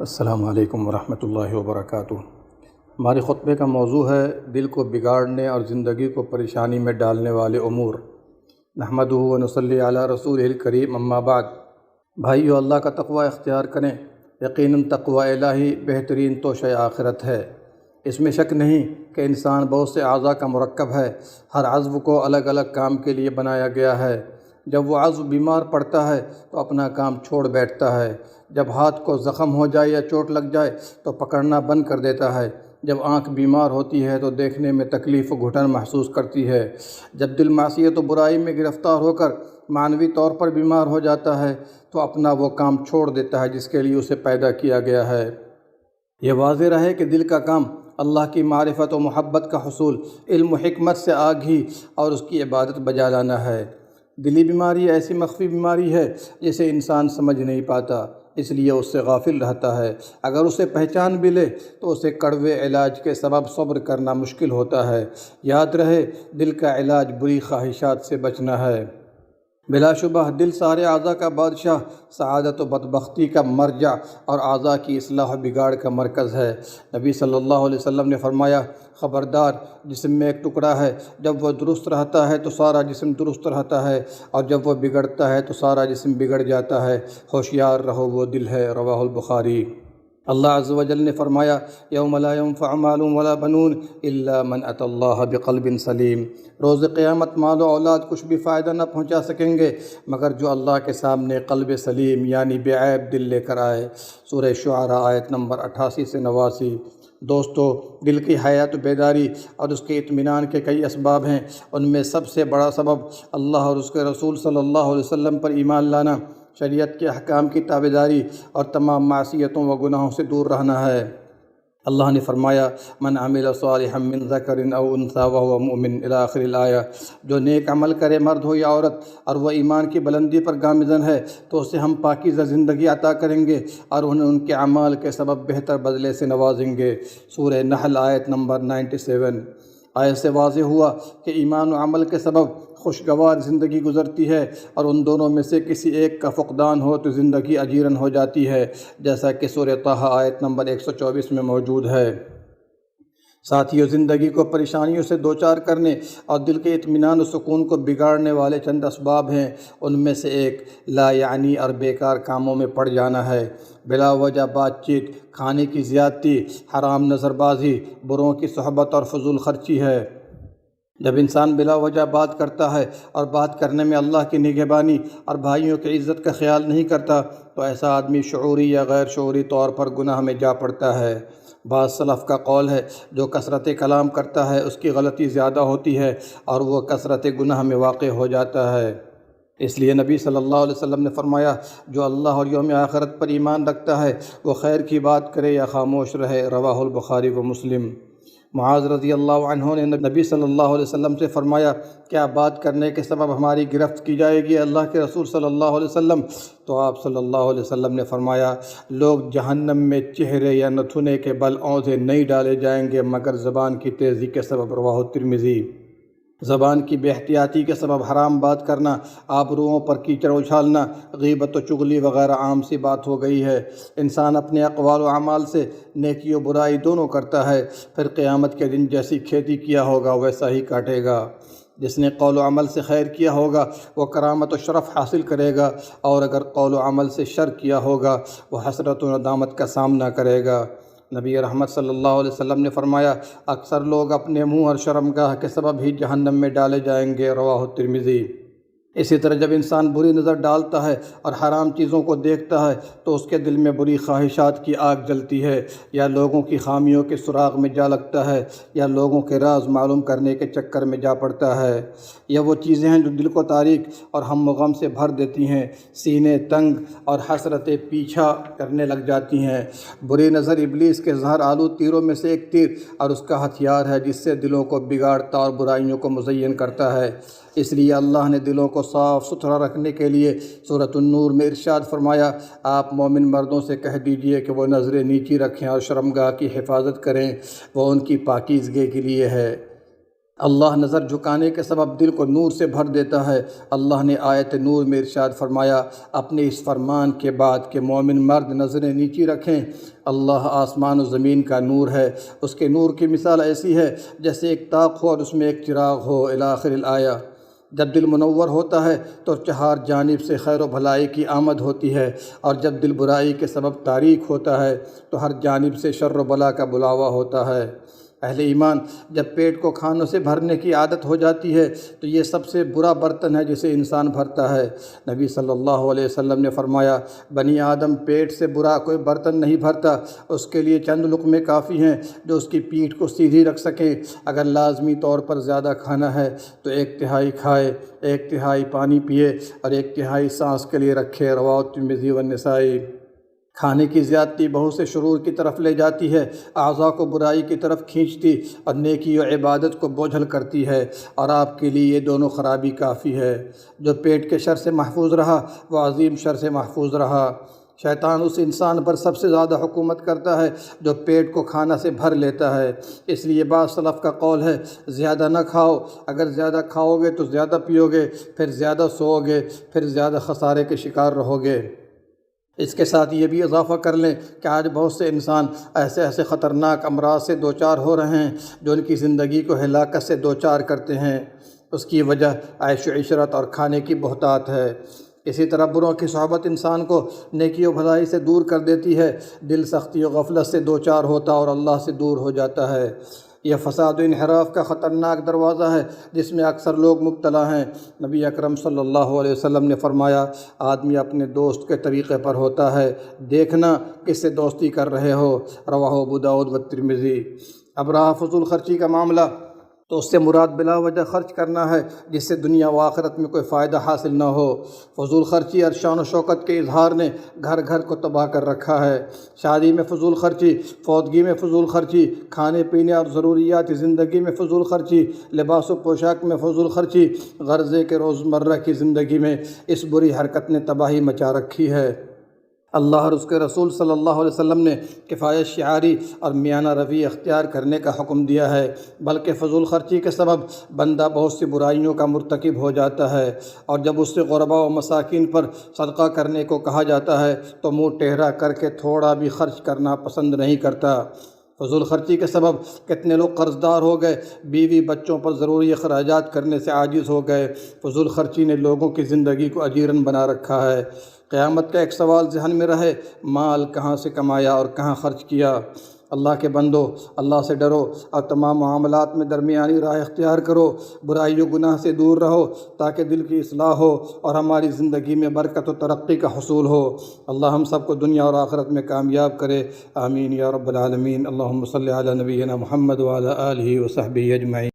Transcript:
السلام علیکم ورحمۃ اللہ وبرکاتہ۔ ہمارے خطبے کا موضوع ہے دل کو بگاڑنے اور زندگی کو پریشانی میں ڈالنے والے امور۔ نحمدہ و نصلی علی رسولہ الکریم، اما بعد۔ بھائیو، اللہ کا تقوی اختیار کریں۔ یقیناً تقوی الہی بہترین توشہ آخرت ہے۔ اس میں شک نہیں کہ انسان بہت سے اعضاء کا مرکب ہے۔ ہر عضو کو الگ الگ کام کے لیے بنایا گیا ہے۔ جب وہ عضو بیمار پڑتا ہے تو اپنا کام چھوڑ بیٹھتا ہے۔ جب ہاتھ کو زخم ہو جائے یا چوٹ لگ جائے تو پکڑنا بند کر دیتا ہے۔ جب آنکھ بیمار ہوتی ہے تو دیکھنے میں تکلیف و گھٹن محسوس کرتی ہے۔ جب دل معصیت و برائی میں گرفتار ہو کر معنوی طور پر بیمار ہو جاتا ہے تو اپنا وہ کام چھوڑ دیتا ہے جس کے لیے اسے پیدا کیا گیا ہے۔ یہ واضح رہے کہ دل کا کام اللہ کی معرفت و محبت کا حصول، علم و حکمت سے آگہی اور اس کی عبادت بجا لانا ہے۔ دلی بیماری ایسی مخفی بیماری ہے جسے انسان سمجھ نہیں پاتا، اس لیے اس سے غافل رہتا ہے۔ اگر اسے پہچان بھی لے تو اسے کڑوے علاج کے سبب صبر کرنا مشکل ہوتا ہے۔ یاد رہے، دل کا علاج بری خواہشات سے بچنا ہے۔ بلا شبہ دل سارے اعضاء کا بادشاہ، سعادت و بدبختی کا مرجع اور اعضاء کی اصلاح و بگاڑ کا مرکز ہے۔ نبی صلی اللہ علیہ وسلم نے فرمایا، خبردار، جسم میں ایک ٹکڑا ہے، جب وہ درست رہتا ہے تو سارا جسم درست رہتا ہے، اور جب وہ بگڑتا ہے تو سارا جسم بگڑ جاتا ہے۔ ہوشیار رہو، وہ دل ہے۔ رواہ البخاری۔ اللہ عز و جل نے فرمایا، یوم لا ينفع مال ولا بنون الا من اتى اللہ بقلب سلیم۔ روز قیامت مال و اولاد کچھ بھی فائدہ نہ پہنچا سکیں گے مگر جو اللہ کے سامنے قلب سلیم یعنی بے عیب دل لے کر آئے۔ سورہ شعراء آیت نمبر 88 سے 89۔ دوستو، دل کی حیات و بیداری اور اس کے اطمینان کے کئی اسباب ہیں۔ ان میں سب سے بڑا سبب اللہ اور اس کے رسول صلی اللہ علیہ وسلم پر ایمان لانا، شریعت کے احکام کی تابعداری اور تمام معصیتوں و گناہوں سے دور رہنا ہے۔ اللہ نے فرمایا، من عمل صالحا من ذکر او انثی وهو مؤمن الی آخر الآیہ۔ جو نیک عمل کرے، مرد ہو یا عورت، اور وہ ایمان کی بلندی پر گامزن ہے تو اسے ہم پاکیزہ زندگی عطا کریں گے اور انہیں ان کے اعمال کے سبب بہتر بدلے سے نوازیں گے۔ سورہ نحل آیت نمبر 97۔ آیت سے واضح ہوا کہ ایمان و عمل کے سبب خوشگوار زندگی گزرتی ہے، اور ان دونوں میں سے کسی ایک کا فقدان ہو تو زندگی اجیرن ہو جاتی ہے، جیسا کہ سورہ طٰہٰ آیت نمبر 124 میں موجود ہے۔ ساتھیو، زندگی کو پریشانیوں سے دوچار کرنے اور دل کے اطمینان و سکون کو بگاڑنے والے چند اسباب ہیں۔ ان میں سے ایک لا یعنی اور بیکار کاموں میں پڑ جانا ہے۔ بلا وجہ بات چیت، کھانے کی زیادتی، حرام نظر بازی، بروں کی صحبت اور فضول خرچی ہے۔ جب انسان بلا وجہ بات کرتا ہے اور بات کرنے میں اللہ کی نگہبانی اور بھائیوں کی عزت کا خیال نہیں کرتا تو ایسا آدمی شعوری یا غیر شعوری طور پر گناہ میں جا پڑتا ہے۔ بعض سلف کا قول ہے، جو کثرت کلام کرتا ہے اس کی غلطی زیادہ ہوتی ہے اور وہ کثرت گناہ میں واقع ہو جاتا ہے۔ اس لیے نبی صلی اللہ علیہ وسلم نے فرمایا، جو اللہ اور یوم آخرت پر ایمان رکھتا ہے وہ خیر کی بات کرے یا خاموش رہے۔ رواہ البخاری و مسلم۔ معاذ رضی اللہ عنہ نے نبی صلی اللہ علیہ وسلم سے فرمایا، کیا بات کرنے کے سبب ہماری گرفت کی جائے گی اللہ کے رسول صلی اللہ علیہ وسلم؟ تو آپ صلی اللہ علیہ وسلم نے فرمایا، لوگ جہنم میں چہرے یا نتھنے کے بل اوندھے نہیں ڈالے جائیں گے مگر زبان کی تیزی کے سبب۔ رواہ ترمذی۔ زبان کی بے احتیاطی کے سبب حرام بات کرنا، آبروؤں پر کیچڑ اچھالنا، غیبت و چغلی وغیرہ عام سی بات ہو گئی ہے۔ انسان اپنے اقوال و اعمال سے نیکی و برائی دونوں کرتا ہے، پھر قیامت کے دن جیسی کھیتی کیا ہوگا ویسا ہی کاٹے گا۔ جس نے قول و عمل سے خیر کیا ہوگا وہ کرامت و شرف حاصل کرے گا، اور اگر قول و عمل سے شر کیا ہوگا وہ حسرت و ندامت کا سامنا کرے گا۔ نبی رحمت صلی اللہ علیہ وسلم نے فرمایا، اکثر لوگ اپنے منہ اور شرمگاہ کے سبب ہی جہنم میں ڈالے جائیں گے۔ رواہ ترمذی۔ اسی طرح جب انسان بری نظر ڈالتا ہے اور حرام چیزوں کو دیکھتا ہے تو اس کے دل میں بری خواہشات کی آگ جلتی ہے، یا لوگوں کی خامیوں کے سراغ میں جا لگتا ہے، یا لوگوں کے راز معلوم کرنے کے چکر میں جا پڑتا ہے۔ یہ وہ چیزیں ہیں جو دل کو تاریک اور ہم و غم سے بھر دیتی ہیں، سینے تنگ اور حسرتیں پیچھا کرنے لگ جاتی ہیں۔ بری نظر ابلیس کے زہر آلود تیروں میں سے ایک تیر اور اس کا ہتھیار ہے جس سے دلوں کو بگاڑتا اور برائیوں کو مزین کرتا ہے۔ اس لیے اللہ نے دلوں کو صاف ستھرا رکھنے کے لیے سورۃ النور میں ارشاد فرمایا، آپ مومن مردوں سے کہہ دیجئے کہ وہ نظریں نیچی رکھیں اور شرمگاہ کی حفاظت کریں، وہ ان کی پاکیزگی کے لیے ہے۔ اللہ نظر جھکانے کے سبب دل کو نور سے بھر دیتا ہے۔ اللہ نے آیت نور میں ارشاد فرمایا اپنے اس فرمان کے بعد کہ مومن مرد نظریں نیچی رکھیں، اللہ آسمان و زمین کا نور ہے، اس کے نور کی مثال ایسی ہے جیسے ایک طاق ہو اور اس میں ایک چراغ ہو، الی آخر الآیہ۔ جب دل منور ہوتا ہے تو چہار جانب سے خیر و بھلائی کی آمد ہوتی ہے، اور جب دل برائی کے سبب تاریک ہوتا ہے تو ہر جانب سے شر و بلا کا بلاوا ہوتا ہے۔ اہل ایمان جب پیٹ کو کھانوں سے بھرنے کی عادت ہو جاتی ہے تو یہ سب سے برا برتن ہے جسے انسان بھرتا ہے۔ نبی صلی اللہ علیہ وسلم نے فرمایا بنی آدم پیٹ سے برا کوئی برتن نہیں بھرتا، اس کے لیے چند لقمے کافی ہیں جو اس کی پیٹھ کو سیدھی رکھ سکیں۔ اگر لازمی طور پر زیادہ کھانا ہے تو 1/3 کھائے، 1/3 پانی پیے اور 1/3 سانس کے لیے رکھے۔ رواه الترمذی والنسائی۔ کھانے کی زیادتی بہت سے شرور کی طرف لے جاتی ہے، اعضاء کو برائی کی طرف کھینچتی اور نیکی و عبادت کو بوجھل کرتی ہے، اور آپ کے لیے یہ دونوں خرابی کافی ہے۔ جو پیٹ کے شر سے محفوظ رہا وہ عظیم شر سے محفوظ رہا۔ شیطان اس انسان پر سب سے زیادہ حکومت کرتا ہے جو پیٹ کو کھانا سے بھر لیتا ہے۔ اس لیے بعض سلف کا قول ہے زیادہ نہ کھاؤ، اگر زیادہ کھاؤ گے تو زیادہ پیو گے، پھر زیادہ سو گے، پھر زیادہ خسارے کے شکار رہو گے۔ اس کے ساتھ یہ بھی اضافہ کر لیں کہ آج بہت سے انسان ایسے خطرناک امراض سے دوچار ہو رہے ہیں جو ان کی زندگی کو ہلاکت سے دوچار کرتے ہیں۔ اس کی وجہ عیش و عشرت اور کھانے کی بہتات ہے۔ اسی طرح بروں کی صحبت انسان کو نیکی و بھلائی سے دور کر دیتی ہے، دل سختی و غفلت سے دوچار ہوتا اور اللہ سے دور ہو جاتا ہے۔ یہ فساد و انحراف کا خطرناک دروازہ ہے جس میں اکثر لوگ مبتلا ہیں۔ نبی اکرم صلی اللہ علیہ وسلم نے فرمایا آدمی اپنے دوست کے طریقے پر ہوتا ہے، دیکھنا کس سے دوستی کر رہے ہو۔ رواہ ابو داؤد والترمذی۔ اب رہا فضول خرچی کا معاملہ، تو اس سے مراد بلا وجہ خرچ کرنا ہے جس سے دنیا و آخرت میں کوئی فائدہ حاصل نہ ہو۔ فضول خرچی اور شان و شوکت کے اظہار نے گھر گھر کو تباہ کر رکھا ہے۔ شادی میں فضول خرچی، فوتگی میں فضول خرچی، کھانے پینے اور ضروریات زندگی میں فضول خرچی، لباس و پوشاک میں فضول خرچی، غرضے کے روزمرہ کی زندگی میں اس بری حرکت نے تباہی مچا رکھی ہے۔ اللہ اور اس کے رسول صلی اللہ علیہ وسلم نے کفایت شعاری اور میانہ روی اختیار کرنے کا حکم دیا ہے، بلکہ فضول خرچی کے سبب بندہ بہت سی برائیوں کا مرتکب ہو جاتا ہے، اور جب اس سے غرباء و مساکین پر صدقہ کرنے کو کہا جاتا ہے تو منہ ٹیڑھا کر کے تھوڑا بھی خرچ کرنا پسند نہیں کرتا۔ فضول خرچی کے سبب کتنے لوگ قرض دار ہو گئے، بیوی بچوں پر ضروری اخراجات کرنے سے عاجز ہو گئے۔ فضول خرچی نے لوگوں کی زندگی کو اجیرن بنا رکھا ہے۔ قیامت کا ایک سوال ذہن میں رہے، مال کہاں سے کمایا اور کہاں خرچ کیا؟ اللہ کے بندو، اللہ سے ڈرو اور تمام معاملات میں درمیانی راہ اختیار کرو، برائی و گناہ سے دور رہو تاکہ دل کی اصلاح ہو اور ہماری زندگی میں برکت و ترقی کا حصول ہو۔ اللہ ہم سب کو دنیا اور آخرت میں کامیاب کرے، آمین یا رب العالمین۔ اللہم صلی علی نبینا محمد وعلی آلہ وصحبہ اجمعین۔